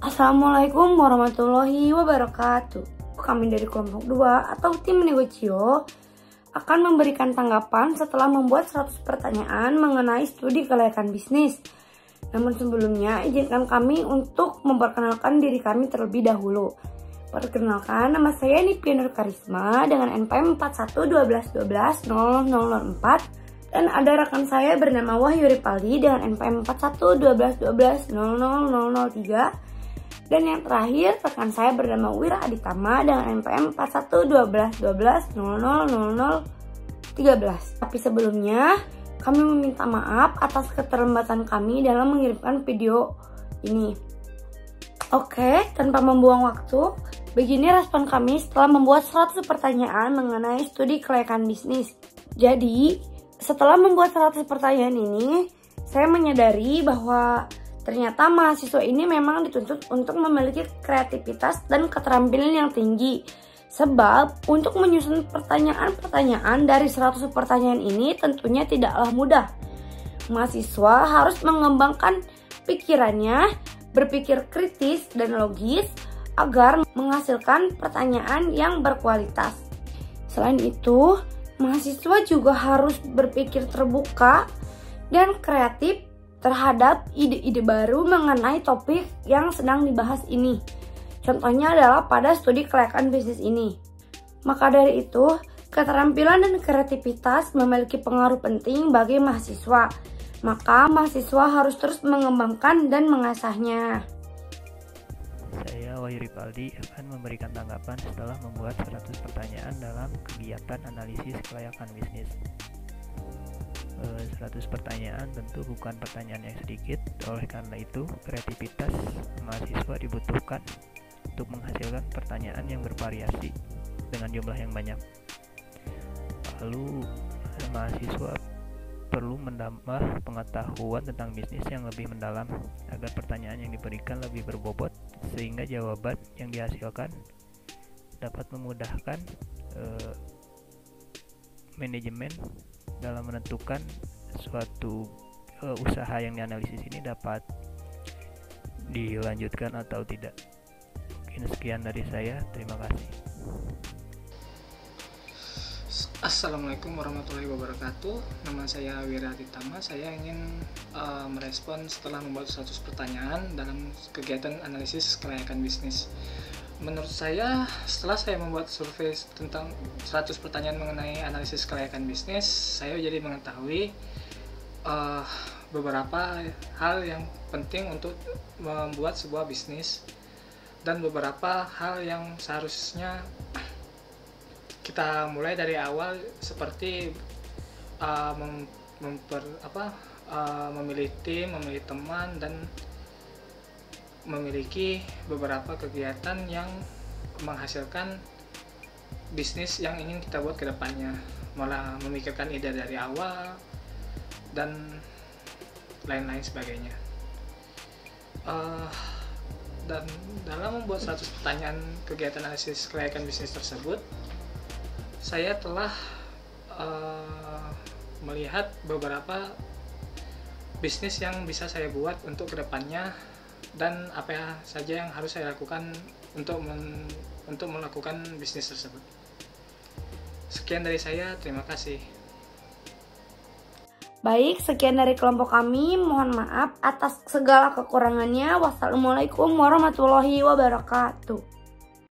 Assalamualaikum warahmatullahi wabarakatuh. Kami dari kelompok 2 atau tim negosio akan memberikan tanggapan setelah membuat 100 pertanyaan mengenai studi kelayakan bisnis. Namun sebelumnya izinkan kami untuk memperkenalkan diri kami terlebih dahulu. Perkenalkan, nama saya Nipia Nur Karisma dengan NPM 4112120004 dan ada rekan saya bernama Wahyu Ripaldi dengan NPM 4112120003. Dan yang terakhir, rekan saya bernama Wira Aditama dengan NPM 4112120013. Tapi sebelumnya, kami meminta maaf atas keterlambatan kami dalam mengirimkan video ini. Oke, tanpa membuang waktu, begini respon kami setelah membuat 100 pertanyaan mengenai studi kelayakan bisnis. Jadi, setelah membuat 100 pertanyaan ini, saya menyadari bahwa ternyata mahasiswa ini memang dituntut untuk memiliki kreativitas dan keterampilan yang tinggi. Sebab untuk menyusun pertanyaan-pertanyaan dari 100 pertanyaan ini tentunya tidaklah mudah. Mahasiswa harus mengembangkan pikirannya, berpikir kritis dan logis agar menghasilkan pertanyaan yang berkualitas. Selain itu, mahasiswa juga harus berpikir terbuka dan kreatif terhadap ide-ide baru mengenai topik yang sedang dibahas ini. Contohnya adalah pada studi kelayakan bisnis ini. Maka dari itu, keterampilan dan kreativitas memiliki pengaruh penting bagi mahasiswa. Maka mahasiswa harus terus mengembangkan dan mengasahnya. Saya Wahyu Ripaldi akan memberikan tanggapan setelah membuat 100 pertanyaan dalam kegiatan analisis kelayakan bisnis. 100 pertanyaan tentu bukan pertanyaan yang sedikit, oleh karena itu kreativitas mahasiswa dibutuhkan untuk menghasilkan pertanyaan yang bervariasi dengan jumlah yang banyak. Lalu mahasiswa perlu menambah pengetahuan tentang bisnis yang lebih mendalam agar pertanyaan yang diberikan lebih berbobot sehingga jawaban yang dihasilkan dapat memudahkan manajemen dalam menentukan suatu usaha yang dianalisis ini dapat dilanjutkan atau tidak. Mungkin sekian dari saya, terima kasih. Assalamualaikum warahmatullahi wabarakatuh. Nama saya Wira Aditama. Saya ingin merespon setelah membuat 100 pertanyaan dalam kegiatan analisis kelayakan bisnis. Menurut saya, setelah saya membuat survei tentang 100 pertanyaan mengenai analisis kelayakan bisnis, saya jadi mengetahui beberapa hal yang penting untuk membuat sebuah bisnis dan beberapa hal yang seharusnya kita mulai dari awal, seperti memilih tim, memilih teman, dan memiliki beberapa kegiatan yang menghasilkan bisnis yang ingin kita buat ke depannya, malah memikirkan ide dari awal dan lain-lain sebagainya. Dan dalam membuat 100 pertanyaan kegiatan analisis kelayakan bisnis tersebut, saya telah melihat beberapa bisnis yang bisa saya buat untuk kedepannya dan apa saja yang harus saya lakukan untuk melakukan bisnis tersebut. Sekian dari saya, terima kasih. Baik, sekian dari kelompok kami. Mohon maaf atas segala kekurangannya. Wassalamualaikum warahmatullahi wabarakatuh.